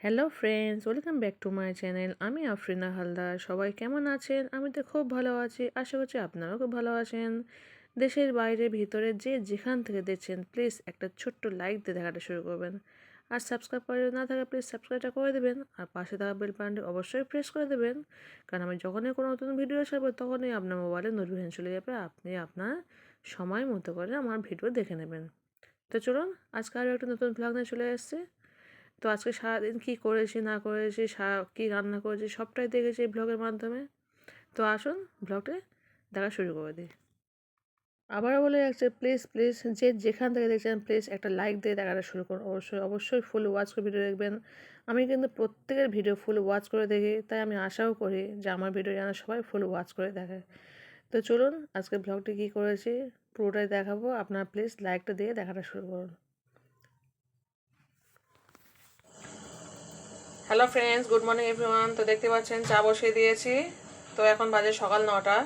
Hello friends, welcome back to my channel. আমি আফরিনা হালদার। সবাই কেমন আছেন? আমি তো খুব ভালো আছি। আশা করছি আপনারাও খুব ভালো আছেন। দেশের বাইরে ভিতরে যে যেখান থেকে দেখছেন, প্লিজ একটা ছোট্ট লাইক দিয়ে দেখাটা শুরু করবেন। আর সাবস্ক্রাইব করে না থাকে প্লিজ সাবস্ক্রাইবটা করে দেবেন। আর পাশে থাকা বেল বাটনটি অবশ্যই প্রেস করে দেবেন, কারণ আমি যখনই কোনো নতুন ভিডিও ছাড়বো তখনই আপনার মোবাইলে নোটিফিকেশন চলে যাবে। আপনি আপনার সময় মতো করে আমার ভিডিও দেখে নেবেন। তো চলুন, আজকে আরও একটা নতুন ভ্লগ নিয়ে চলে এসেছি। তো আজকে সারাদিন কী করেছি না করেছি, কী রান্না করেছি সবটাই দেখেছি এই ব্লগের মাধ্যমে। তো আসুন ব্লগটা দেখা শুরু করে দিই। আবারও বলে রাখছি, প্লিজ প্লিজ যে যেখান থেকে দেখছেন প্লিজ একটা লাইক দিয়ে দেখাটা শুরু করুন। অবশ্যই অবশ্যই ফুল ওয়াচ করে ভিডিও দেখবেন। আমি কিন্তু প্রত্যেকের ভিডিও ফুল ওয়াচ করে দেখি, তাই আমি আশাও করি যে আমার ভিডিও যেন সবাই ফুল ওয়াচ করে দেখে। তো চলুন আজকে ব্লগটি কী করেছি পুরোটাই দেখাবো। আপনারা প্লিজ লাইকটা দিয়ে দেখাটা শুরু করুন। Hello friends, good morning everyone. তো দেখতে পাচ্ছেন চা বসিয়ে দিয়েছি। তো এখন বাজে সকাল 9টা।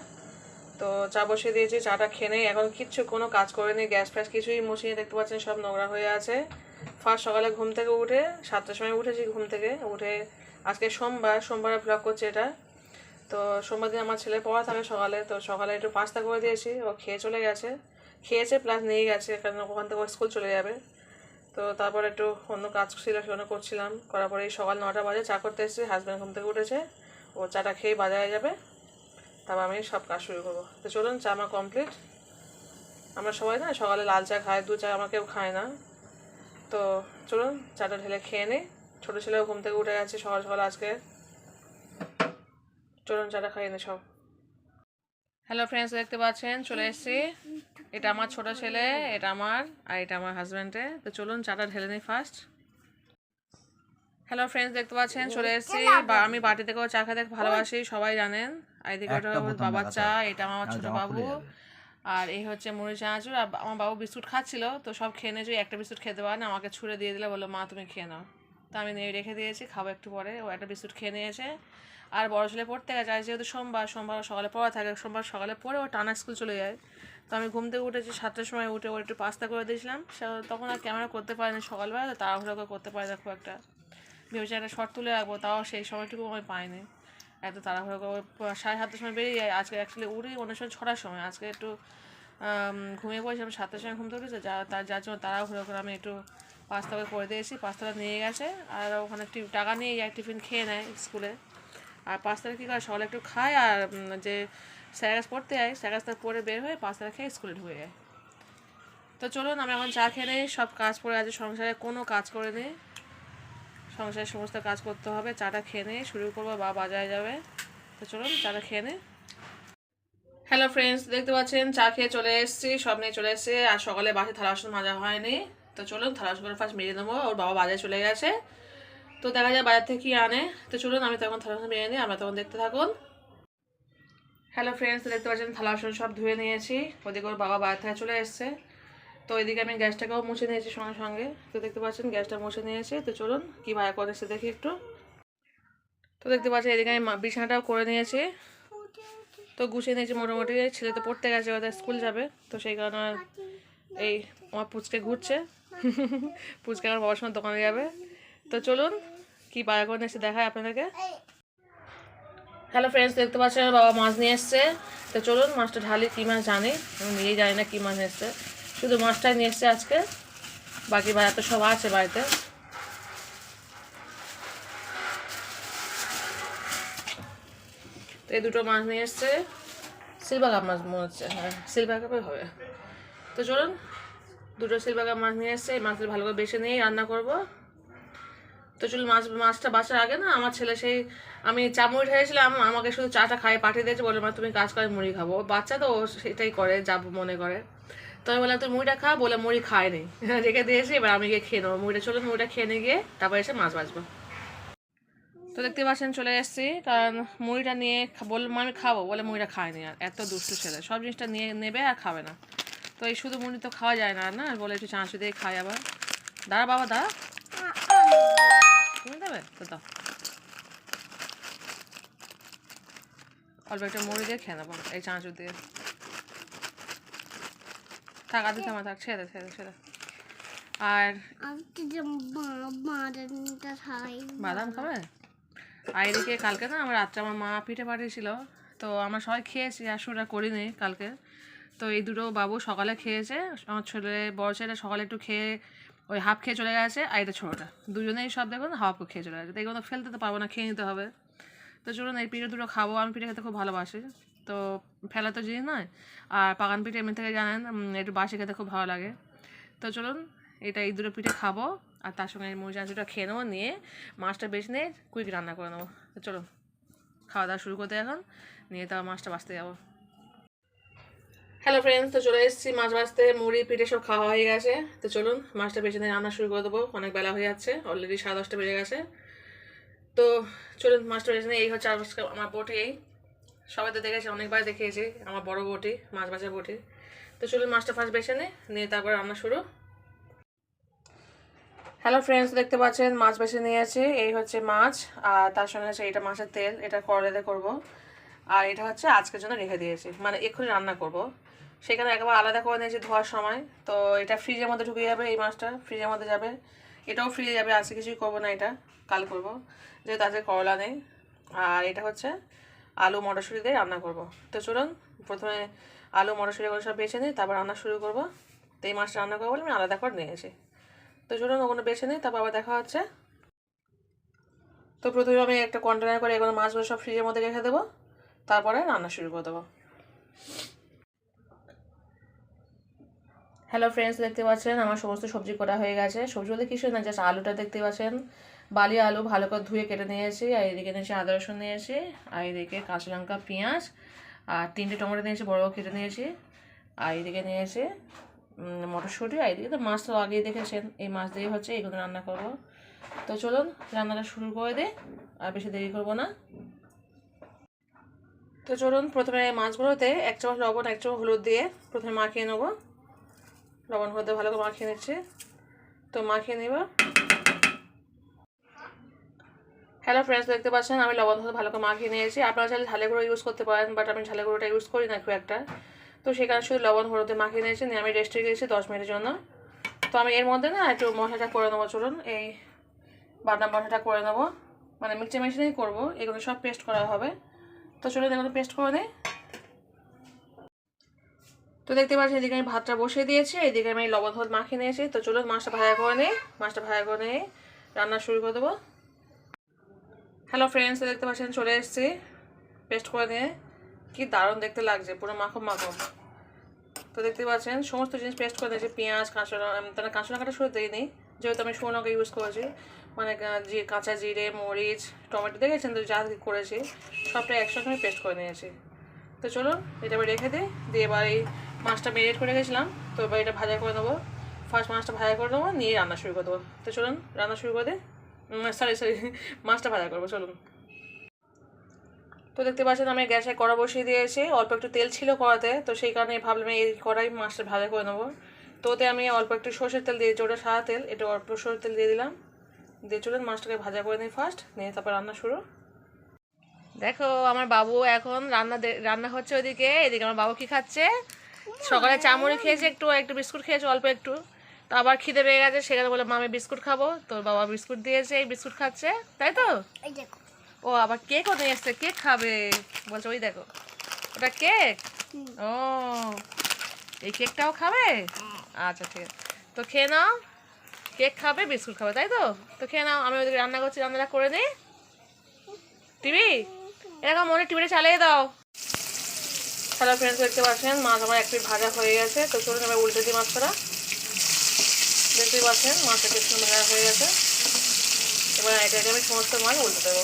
তো চা বসিয়ে দিয়েছি, চাটা খেয়ে নেই। এখন কিচ্ছু কোনো কাজ করিনি, গ্যাস ফ্যাস কিছুই মুছিয়ে, দেখতে পাচ্ছেন সব নোংরা হয়ে আছে। ফার্স্ট সকালে ঘুম থেকে উঠে 7টার সময় উঠেছি, ঘুম থেকে উঠে আজকে সোমবারে ব্লগ করছি এটা। তো সোমবার দিন আমার ছেলে পড়া থাকে সকালে, তো সকালে একটু পাস্তা করে দিয়েছি, ও খেয়ে চলে গেছে, খেয়েছে প্লাস নিয়ে গেছে, কারণ ওখান থেকে স্কুল চলে যাবে। তো তারপর একটু অন্য কাজ ছিল, সেখানে করছিলাম। করার পরে সকাল 9টা বাজে চা করতে এসেছি, হাজব্যান্ড ঘুম থেকে উঠেছে, ও চাটা খেয়ে বাজারে যাবে, তারপর আমি সব কাজ শুরু করবো। তো চলুন, চা আমার কমপ্লিট। আমরা সবাই না সকালে লাল চা খাই, দু চা আমার কেউ খায় না। তো চলুন চাটা ঢেলে খেয়ে নিই। ছোটো ছেলেও ঘুম থেকে উঠে গেছে সকাল সকাল আজকে। চলুন চাটা খাইয়ে নিই সব। হ্যালো ফ্রেন্ডস, দেখতে পাচ্ছেন চলে এসেছি। এটা আমার ছোট ছেলে, এটা আমার, আর এটা আমার হাজব্যান্ডে। তো চলুন চাটা ঢেলে নিই ফার্স্ট। হ্যালো ফ্রেন্ডস, দেখতে পাচ্ছেন চলে এসেছি। আমি বাটি থেকেও চা খেতে ভালোবাসি, সবাই জানেন। আর এদিকে ওটা বাবার চা, এটা আমার ছোট বাবু। আর এই হচ্ছে মুড়ি চানাচুর। আর আমার বাবু বিস্কুট খাচ্ছিল, তো সব খেয়ে নিয়েছি। একটা বিস্কুট খেতে পারে না, আমাকে ছুঁড়ে দিয়ে দিলে, বললো মা তুমি খেয়ে নাও। তো আমি নিয়ে রেখে দিয়েছি, খাবো একটু পরে। ও একটা বিস্কুট খেয়ে নিয়েছে। আর বড় ছেলে পড়তে গেছে, আর যেহেতু সোমবার সকালে পড়া থাকে, সোমবার সকালে পড়ে ও টানা স্কুল চলে যায়। তো আমি ঘুম থেকে উঠেছি 7টার সময়, উঠে ওর একটু পাস্তা করে দিয়েছিলাম। তখন আর ক্যামেরা করতে পারিনি সকালবেলা, তো তাড়াহুড়ো করে করতে পারি না খুব একটা। ভেবেছি একটা শর্ট তুলে রাখবো, তাও সেই সময়টুকু আমি পাইনি। এত তাড়াহুড়ো করে 7:30টার সময় বেরিয়ে যায়। আজকে অ্যাকচুয়ালি উঠি অন্য সময় 6টার সময়, আজকে একটু ঘুমিয়ে পড়েছি। আমি 7টার সময় ঘুম থেকে উঠেছি, যার জন্য তাড়াহুড়ো করে আমি একটু পাস্তা করে দিয়েছি। পাস্তাটা নিয়ে গেছে, আর ওখানে টাকা নিয়ে যায়, টিফিন খেয়ে নেয় স্কুলে। আর পাস্তাটা কী করে, সকালে একটু খায়, আর যে স্যারাস পড়তে যায়, স্যারাসটা পরে বের হয়ে পাস্তাটা খেয়ে স্কুলে ঢুকে যায়। তো চলুন আমি এখন চা খেয়ে নিই। সব কাজ পড়ে আছে সংসারে, কোনো কাজ করে নিই, সংসারের সমস্ত কাজ করতে হবে। চাটা খেয়ে নিয়ে শুরু করবো, বা বাজারে যাবে। তো চলুন চাটা খেয়ে নিই। হ্যালো ফ্রেন্ডস, দেখতে পাচ্ছেন চা খেয়ে চলে এসেছি, সব নিয়ে চলে এসেছি। আর সকালে বাসি থালা বাসন মাজা হয়নি। তো চলুন থালা বাসন ফার্স্ট মেজে নেবো, ওর বাবা বাজারে চলে গেছে। তো দেখা যায় বাজার থেকে কি আনে। তো চলুন আমি তখন থালা বাসন মেজে নিই, আমরা তখন দেখতে থাকুন। হ্যালো ফ্রেন্ডস, দেখতে পাচ্ছেন থালা বাসন সব ধুয়ে নিয়েছি। ওদিকে ওর বাবা বাজার থেকে চলে এসছে। তো এদিকে আমি গ্যাসটাকেও মুছে নিয়েছি সঙ্গে সঙ্গে। তো দেখতে পাচ্ছেন গ্যাসটা মুছে নিয়েছি। তো চলুন কী ভাড়া করে এসে দেখি একটু। তো দেখতে পাচ্ছি এদিকে আমি বিছানাটাও করে নিয়েছি। তো গুছিয়ে নিয়েছি মোটামুটি। ছেলে তো পড়তে গেছে, ওদের স্কুল যাবে, তো সেই কারণে এই আমার পুচকে ঘুরছে। পুচকে আমার বাবার সঙ্গে দোকানে যাবে। তো চলুন কি বাজার করে এসে দেখায় আপনাদেরকে। হ্যালো ফ্রেন্ডস, দেখতে পাচ্ছেন বাবা মাছ নিয়ে এসছে। তো চলুন মাছটা ঢালি। কী মাছ জানি, আমি নিজেই জানি না কী মাছ এসছে, শুধু মাছটাই নিয়ে এসছে আজকে। বাকি বাজার তো সব আছে বাড়িতে। তো এই দুটো মাছ নিয়ে এসছে, সিলভার কাপ মাছ মনে হচ্ছে, হ্যাঁ সিলভার কাপে হবে। তো চলুন দুটো সিলভার কাপ মাছ নিয়ে এসছে, এই মাছগুলো ভালো করে বেছে নিয়েই রান্না করব। তো চলুন মাছটা বাছার আগে না, আমার ছেলে সেই আমি চা মুড়ি ঢেলেছিলাম, আমাকে শুধু চাটা খাইয়ে পাঠিয়ে দিয়েছে, বলে মা তুমি কাজ করে মুড়ি খাবো। বাচ্চা তো সেটাই করে, যা মনে করে। তো আমি বললাম তুই মুড়িটা খা, বলে মুড়ি খায়নি, রেখে দিয়েছি। এবার আমি গিয়ে খেয়ে নেবো মুড়িটা। চলুন মুড়িটা খেয়ে নিয়ে গিয়ে তারপর এসে মাছ বাছবো। তো দেখতে পাচ্ছেন চলে এসেছি, কারণ মুড়িটা নিয়ে বললাম আমি খাবো, বলে মুড়িটা খায়নি। আর এত দুষ্টু ছেলে, সব জিনিসটা নিয়ে নেবে আর খাবে না। তো এই শুধু মুড়ি তো খাওয়া যায় না, না বলে একটু চাঁচু দিয়ে খাই আবার। দাঁড়া বাবা দাঁড়া, তুমি দেবে তো দাও, অল্প একটা মুড়ি দিয়ে খেয়ে নেবো এই চাঁচু দিয়ে। থাক আদি থামা থাক, ছেড়ে ছেড়ে ছেড়ে। আর বাদাম খাবে। আর এদিকে কালকে না আমার রাত্রে আমার মা পিঠে পাঠিয়েছিল, তো আমরা সবাই খেয়েছি, আর শুরুটা করিনি কালকে। তো এই দুটো বাবু সকালে খেয়েছে, আমার ছেলে বড় ছেলে সকালে একটু খেয়ে ওই হাফ খেয়ে চলে গেছে, আর এটা ছোটোটা দুজনেই সব দেখুন হাফ খেয়ে চলে গেছে। তো এগুলো ফেলতে তো পারবো না, খেয়ে নিতে হবে। তো চলুন এই পিঠে দুটো খাবো, আমি পিঠে খেতে খুব ভালোবাসি, তো ফেলা তো জিনিস নয়। আর পাকান পিঠে এমনি থেকে জানেন একটু বাসি খেতে খুব ভালো লাগে। তো চলুন এই দুটো পিঠে খাবো, আর তার সঙ্গে মুড়ি চানাচুরটা খেয়ে নেবো, নিয়ে মাছটা বেছে নিয়ে কুইক রান্না করে নেবো। তো চলুন খাওয়া দাওয়া শুরু করতে এখন, নিয়ে তাও মাছটা বাছতে যাবো। হ্যালো ফ্রেন্ডস, তো চলে এসেছি মাছ ভাজতে, মুড়ি পিঠে সব খাওয়া হয়ে গেছে। তো চলুন মাছটা বেছে নিয়ে রান্না শুরু করে দেবো, অনেক বেলা হয়ে যাচ্ছে, অলরেডি 10:30 বেজে গেছে। তো চলুন মাছটা বেছে নিয়ে, এই হচ্ছে আমার বটি। এই সবাই তো দেখেছি, অনেকবার দেখিয়েছি আমার বড় বটি, মাছ ভাজার বটি। তো চলুন মাছটা ফার্স্ট বেছে নিয়ে তারপর রান্না শুরু। হ্যালো ফ্রেন্ডস, দেখতে পাচ্ছেন মাছ বেছে নিয়েছি, এই হচ্ছে মাছ, আর তার সঙ্গে আছে এটা মাছের তেল, এটা কড়াইতে করব। আর এটা হচ্ছে আজকের জন্য রেখে দিয়েছি, মানে এক্ষুনি রান্না করব, সেখানে একবার আলাদা করে নিয়েছি ধোয়ার সময়। তো এটা ফ্রিজের মধ্যে ঢুকে যাবে, এই মাছটা ফ্রিজের মধ্যে যাবে, এটাও ফ্রিজে যাবে, আজকে কিছুই করবো না, এটা কাল করব, যেহেতু আজকে করলা নেই। আর এটা হচ্ছে আলু মটরশুঁটি দিয়ে রান্না করব। তো চলুন প্রথমে আলু মটরশুঁটি করে সব বেছে নিই, তারপর রান্না শুরু করব। তো এই মাছটা রান্না করবো বলে আমি আলাদা করে নিয়েছি। তো চলুন ওগুলো বেছে নিই, তারপর আবার দেখা হচ্ছে। তো প্রথমে আমি একটা কন্টেনার করে এগুলো মাছগুলো সব ফ্রিজের মধ্যে রেখে দেবো, তারপরে রান্না শুরু করে দেবো। হ্যালো ফ্রেন্ডস, দেখতে পাচ্ছেন আমার সমস্ত সবজি করা হয়ে গেছে। সবজি বলতে কিছু না, জাস্ট আলুটা দেখতে পাচ্ছেন, বালি আলু ভালো করে ধুয়ে কেটে নিয়েছি, আর এদিকে নিয়েছি আদা রসুন নিয়েছি, আর এদিকে কাঁচা লঙ্কা পেঁয়াজ, আর 3টে টমেটো নিয়েছি বড় বড় কেটে নিয়েছি, আর এদিকে নিয়েছি মটরশুঁটি, আর এদিকে তো মাছ তো আগেই দেখেছেন, এই মাছ দিয়ে হচ্ছে এগুলো রান্না করব। তো চলুন রান্নাটা শুরু করে দিই, আর বেশি দেরি করবো না। তো চলুন প্রথমে মাছগুলোতে 1 চামচ লবণ 1 চামচ হলুদ দিয়ে প্রথমে মাখিয়ে নেবো, লবণ হলুদ ভালো করে মাখিয়ে নিচ্ছি। তো মাখিয়ে নেব। হ্যালো ফ্রেন্ডস, দেখতে পাচ্ছেন আমি লবণ হলুদ ভালো করে মাখিয়ে নিয়েছি। আপনারা চাইলে ঝালের গুঁড়ো ইউজ করতে পারেন, বাট আমি ঝালের গুঁড়োটা ইউজ করি না খুব একটা। তো সেখানে শুধু লবণ হলুদে মাখিয়ে নিয়েছি, নিয়ে আমি রেস্টে গিয়েছি 10 মিনিটের জন্য। তো আমি এর মধ্যে না একটু মশলাটা করে নেবো, চলুন এই বাদাম মশলাটা করে নেবো, মানে মিক্সচার মেশিনেই করবো, এগুলো সব পেস্ট করা হবে। তো চলুন এগুলো পেস্ট করে নিই। তো দেখতে পাচ্ছি এদিকে আমি ভাতটা বসিয়ে দিয়েছি, এদিকে আমি লবণ হলুদ মাখিয়ে নিয়েছি। তো চলুন মাছটা ভাজা করে নিই, মাছটা ভাজা করে নিয়ে রান্না শুরু করে দেবো। হ্যালো ফ্রেন্ডস, দেখতে পাচ্ছেন চলে এসেছি পেস্ট করে নিয়ে, কি দারুণ দেখতে লাগছে, পুরো মাখো মাখো। তো দেখতে পাচ্ছেন সমস্ত জিনিস পেস্ট করে দিয়েছি, পেঁয়াজ কাঁচা লঙ্কাটা শুরু দিইনি, যেহেতু আমি শুকনো লঙ্কা ইউজ করেছি, মানে কাঁচা জিরে মরিচ টমেটো দেখেছেন তো যা করেছি সবটা একসঙ্গে আমি পেস্ট করে নিয়েছি। তো চলুন এটা আমি রেখে দিই, দিয়ে এবার এই মাছটা মেরিনেট করে রেখেছিলাম, তো এবার এটা ভাজা করে নেবো। ফার্স্ট মাছটা ভাজা করে নেবো, নিয়ে রান্না শুরু করে দেবো। তো চলুন রান্না শুরু করে দিই, সরি মাছটা ভাজা করবো চলুন। তো দেখতে পাচ্ছেন আমি গ্যাসে কড়া বসিয়ে দিয়েছি, অল্প একটু তেল ছিল কড়াতে, তো সেই কারণে ভাবলাম এই কড়াই মাছটা ভাজা করে নেবো। তো ওতে আমি অল্প একটু সরষের তেল দিয়েছি, ওটা সাদা তেল, এটা অল্প সরষের তেল দিয়ে দিলাম, দিয়ে চলুন মাছটাকে ভাজা করে নিই ফার্স্ট, নিয়ে তারপর রান্না শুরু। দেখো আমার বাবু এখন রান্না হচ্ছে ওইদিকে, এদিকে আমার বাবু কি খাচ্ছে, সকালে চামড়ি খেয়েছে, একটু বিস্কুট খেয়েছে অল্প একটু, তো আবার খিদে পেয়ে গেছে, সেখানে বলে মামে বিস্কুট খাবো, তোর বাবা বিস্কুট দিয়েছে, এই বিস্কুট খাচ্ছে, তাই তো। ও আবার কেকও নিয়ে এসছে, কেক খাবে বলছে, ওই দেখো ওটা কেক। ও এই কেকটাও খাবে, আচ্ছা ঠিক আছে, তো খেয়ে নাও, কেক খাবে বিস্কুট খাবে, তাই তো। তো খেয়ে নাও, আমি ওদিকে রান্না করছি, রান্নাটা করে নিই। টিভি এরকম মনে টিভিটা চালিয়ে দাও। হ্যালো ফ্রেন্ডস, দেখতে পাচ্ছেন মাছ আমার এক পিঠ ভাজা হয়ে গেছে। তো চলুন আমি উল্টে দিই মাছটা, দেখতেই পাচ্ছেন মাছটা বেশ ভাজা হয়ে গেছে। এবার এটাকে আমি সমস্ত মাছ উল্টে দেবো।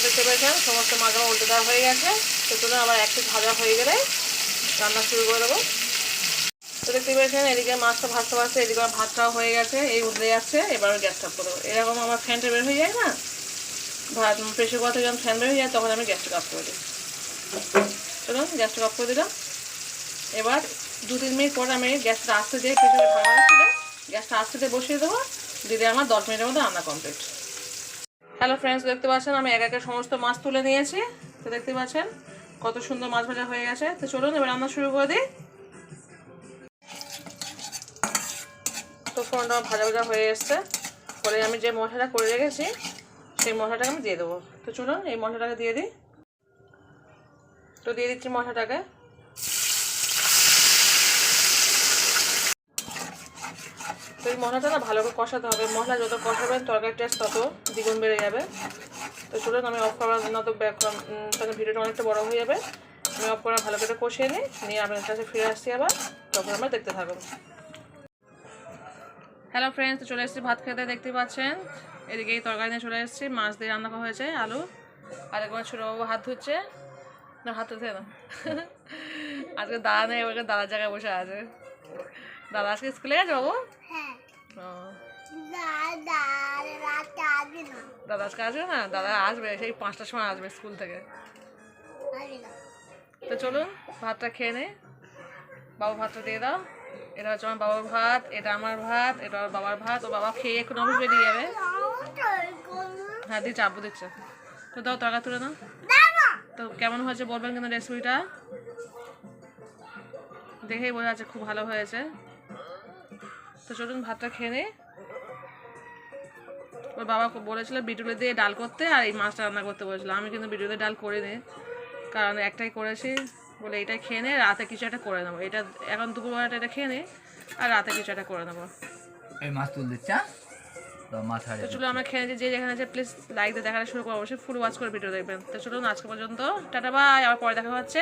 দেখতে পেয়েছেন সমস্ত মাছ আমার উল্টে দেওয়া হয়ে গেছে। তো চলুন আবার এক পিঠ ভাজা হয়ে গেলে রান্না শুরু করে দেবো। তো দেখতে পেয়েছেন এদিকে মাছটা ভাজতে ভাজতে এদিকে আমার ভাতটাও হয়ে গেছে, এই উঠে যাচ্ছে। এবার গ্যাসটা অফ করে দেবো, এরকম আমার ফ্যানটা বের হয়ে যায় না, ভাত প্রেশার কুকার থেকে যখন ফ্যান বের হয়ে যায় তখন আমি গ্যাসটা অফ করে দিই। চলুন গ্যাসটা অফ করে দিলাম। এবার 2-3 মিনিট পর আমি গ্যাসটা আস্তে দিয়ে প্রেশারে ঢাকা রাখলে গ্যাসটা আস্তে দিয়ে বসিয়ে দেবো, দিলে আমার 10 মিনিটের মধ্যে রান্না কমপ্লিট। হ্যালো ফ্রেন্ডস, দেখতে পাচ্ছেন আমি এক একে সমস্ত মাছ তুলে নিয়েছি। তো দেখতে পাচ্ছেন কত সুন্দর মাছ ভাজা হয়ে গেছে। তো চলুন এবার রান্না শুরু করে দিই। তো ফোনটা ভাজা ভাজা হয়ে এসছে, পরে আমি যে মশলাটা করে রেখেছি সেই মশলাটাকে আমি দিয়ে দেবো। তো চলুন এই মশলাটাকে দিয়ে দিই। তো দিয়ে দিচ্ছি মশলাটাকে। তো এই মশলাটা না ভালো করে কষাতে হবে। মশলা যত কষাবেন তরকারির টেস্ট তত দ্বিগুণ বেড়ে যাবে। তো চলুন আমি অফ করার জন্য তো তাহলে ভিডিওটা অনেকটা বড় হয়ে যাবে। আমি অফ করা ভালো করে কষিয়ে নিই, নিয়ে আপনার কাছে ফিরে আসছি আবার, তখন আমরা দেখতে থাকুন। হ্যালো ফ্রেন্ডস, তো চলে এসেছি ভাত খেতে। দেখতে পাচ্ছেন এদিকে এই তরকারি নিয়ে চলে এসেছি। মাছ দিয়ে রান্না করা হয়েছে, আলু। আর একবার ছোটোবাবু হাত ধুচ্ছে না, হাত ধুচ্ছে না আজকে দাদা নেই, ওকে দাদার জায়গায় বসে আছে। দাদা আজকে স্কুলে গেছে বাবু? দাদা আজকে আসবে না? দাদা আসবে সেই 5টার সময় আসবে স্কুল থেকে। তো চলুন ভাতটা খেয়ে নে। বাবু ভাতটা দিয়ে দাও। এটা হচ্ছে আমার বাবার ভাত, এটা আমার ভাত, এটা আমার বাবার ভাত। ও বাবা খেয়ে এখন অফিস বেরিয়ে যাবে। হ্যাঁ দিচ্ছে, আব্বু দিচ্ছে। তো দাও তরকারি তুলে নাও। তো কেমন হয়েছে বলবেন কিন্তু রেসিপিটা দেখেই বোঝা যাচ্ছে খুব ভালো হয়েছে। তো চলুন ভাতটা খেয়ে নে। ওর বাবা বলেছিল বিটুলে দিয়ে ডাল করতে আর এই মাছটা রান্না করতে বলেছিল। আমি কিন্তু বিটুলে ডাল করিনি, কারণ একটাই করেছি বলে এটাই খেয়ে নে, রাতে কিছু একটা করে নেবো। এটা এখন দুপুরবেলাটা এটা খেয়ে নে আর রাতে কিছু একটা করে নেবো। এই মাছ তুল দিচ্ছে। তো চলো আমরা খেয়ে নিচ্ছি। যে যেখানে আছে প্লিজ লাইক দিয়ে দেখাটা শুরু করবো, অবশ্যই ফুল ওয়াচ করে ভিডিও দেখবেন। তো চলুন আজকে পর্যন্ত টাটা বাই, আবার পরে দেখা হচ্ছে।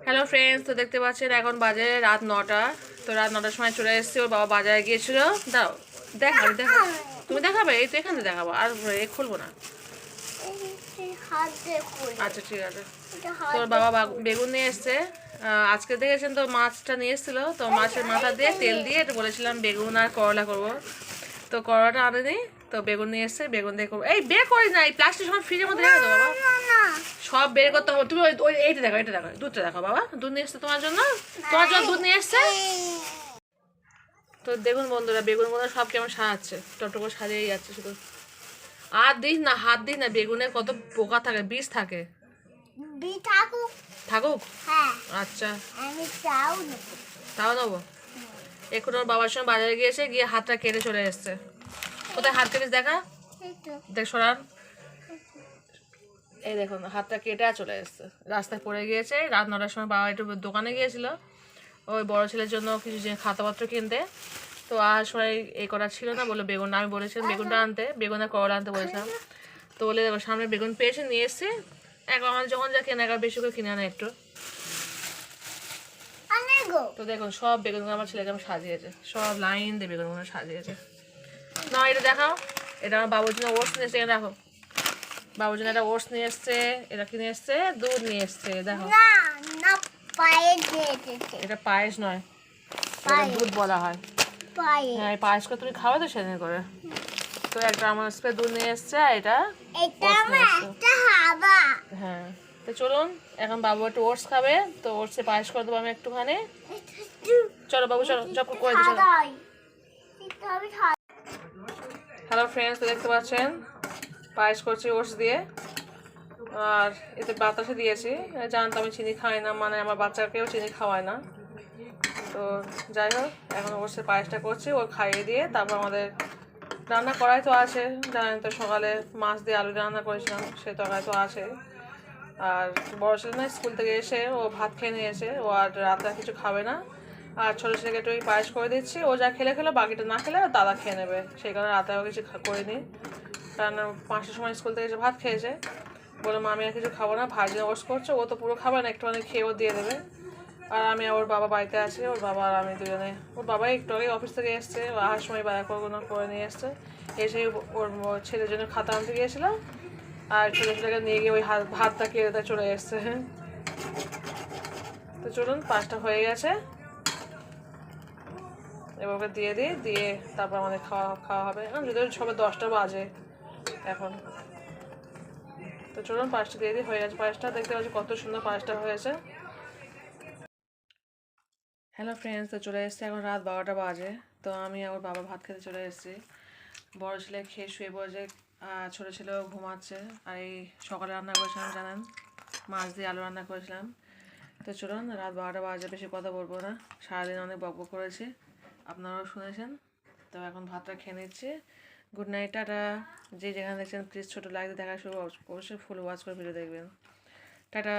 হ্যালো ফ্রেন্ডস, তো দেখতে পাচ্ছেন এখন বাজে রাত 9টা। তো রাত 9টার সময় চলে এসেছি। ওর বাবা বাজারে গিয়েছিল। দাও দেখাবে, দেখো তুমি দেখাবে। এই তো এখান থেকে দেখাবো, আর খুলবো না। আচ্ছা ঠিক আছে। তোর বাবা বেগুন নিয়ে এসছে। আজকে দেখেছেন তো মাছটা নিয়ে এসেছিলো। তো মাছের মাথা দিয়ে তেল দিয়ে এটা বলেছিলাম বেগুন আর করলা করবো। তো করলাটা আনেনি, তো বেগুন নিয়ে এসছে, বেগুন দিয়ে করবো। এই বের করি না, এই প্লাস্টিক সব ফ্রিজের মধ্যে রেখে দেবো বাবা। সব বের করতে হবে। তুমি ওই এইটা দেখো, এটা দেখো, দুধটা দেখো বাবা। দুধ নিয়ে এসছে তোমার জন্য, তোমার জন্য দুধ নিয়ে এসছে। তো দেখুন বন্ধুরা, বেগুনগুলো সব কেমন সাজাচ্ছে, টটো করে সাজিয়েই যাচ্ছে শুধু। আর দিস না, হাত দিস না, বেগুনে কত পোকা থাকে, বিষ থাকে। থাকুক, আচ্ছা তাও নেবো। এখন ওর বাবার সঙ্গে বাজারে গিয়েছে, গিয়ে হাতটা কেটে চলে এসছে। কোথায় হাত কেটেছে দেখা, দেখ সরান। এই দেখুন হাতটা কেটে চলে এসছে, রাস্তায় পড়ে গিয়েছে। রাত 9টার সময় বাবা একটু দোকানে গিয়েছিল ওই বড় ছেলের জন্য কিছু খাতাপত্র কিনতে। তো আর সময় এই করা ছিল না, বলে বেগুনটা আমি বলেছিলাম বেগুনটা আনতে, বেগুন আর করলা আনতে বলেছিলাম। তো বলে দেখো সামনে বেগুন পেয়েছে, নিয়ে এসছে। একবার আমার যখন যা কেনা একবার বেশি করে কিনে আনে একটু। তো দেখুন সব বেগুনগুলো আমার ছেলেকে আমি সাজিয়েছে, সব লাইন দিয়ে বেগুনগুলো সাজিয়েছে। না এটা দেখাও, এটা আমার বাবুর জন্য ওটস নিয়ে এসছে। দেখো বাবুর জন্য একটা ওটস নিয়ে এসছে, এটা কিনে এসছে, দুধ নিয়ে এসছে। দেখো এটা পায়েস নয়, দুধ বলা হয়। হ্যাঁ পায়েস করে তুমি খাওয়া তো সেদিন করে। তো একটা আমার স্প্রে দুধ নিয়ে এসছে, আর এটা হ্যাঁ। তো চলুন এখন বাবু একটু ওটস খাবে, তো ওটসে পায়েস করে দেবো আমি একটুখানি। চলো বাবু চলো, জব করে দিচ্ছি। হ্যালো ফ্রেন্ডস, তো দেখতে পাচ্ছেন পায়েস করছি ওটস দিয়ে, আর এতে বাতাসে দিয়েছি। জানতো আমি চিনি খাই না, মানে আমার বাচ্চাকেও চিনি খাওয়ায় না। তো যাই হোক এখন ওটসের পায়েসটা করছি, ও খাইয়ে দিয়ে তারপর আমাদের রান্না করাই তো আছে। জানেন তো সকালে মাছ দিয়ে আলু রান্না করেছিলাম, সে তরকারি তো আছে। আর বড় ছেলে না স্কুল থেকে এসে ও ভাত খেয়ে নিয়েছে, ও আর রাতে কিছু খাবে না। আর ছোটো ছেলেকে একটু পায়েস করে দিচ্ছি, ও যা খেলে খেলো, বাকিটা না খেলে দাদা খেয়ে নেবে। সেই কারণে রাতেও কিছু করিনি, কারণ 5টার সময় স্কুল থেকে এসে ভাত খেয়েছে। বলে মা আমি আর কিছু খাবো না, ভাজি ওটস করছো, ও তো পুরো খাবে না, একটুখানি খেয়ে ও দিয়ে দেবে। আর আমি ওর বাবা বাড়িতে আছি, ওর বাবা আর আমি দুজনে। ওর বাবা একটু আগে অফিস থেকে এসছে, আসার সময় বাজার করে নিয়ে এসছে। এসে ওর ছেলের জন্য খাতা আনতে গিয়েছিলাম, আর ছোটো ছেলেকে নিয়ে গিয়ে ওই ভাতটা কেড়ে চলে এসছে। তো চলুন 5টা হয়ে গেছে, এবার ওকে দিয়ে দিই, দিয়ে তারপর আমাদের খাওয়া হবে। এখন যদিও সবে 10টা বাজে এখন। তো চলুন 5টা দিয়ে দিই, হয়ে গেছে পায়েসটা। দেখতে পাচ্ছি কত সুন্দর পায়েসটা হয়েছে। হ্যালো ফ্রেন্ডস, তো চলে এসছে এখন রাত 12টা বাজে। তো আমি আর ওর বাবা ভাত খেতে চলে এসেছি। বড় ছেলে খেয়ে শুয়ে পড়েছে, ছোটো ছেলেও ঘুমাচ্ছে। আর এই সকালে রান্না করেছিলাম জানেন, মাছ দিয়ে আলু রান্না করেছিলাম। তো চলুন, রাত 12টা বাজে, বেশি কথা বলবো না, সারাদিন অনেক বকবক করেছি, আপনারাও শুনেছেন। তো এখন ভাতটা খেয়ে নিচ্ছি। Good night, tata. যে যেখানে দেখছেন প্লিজ ছোটো লাইক দেখার শুরু অবশ্যই ফুল ওয়াচ করে ভিডিও দেখবেন। টাটা।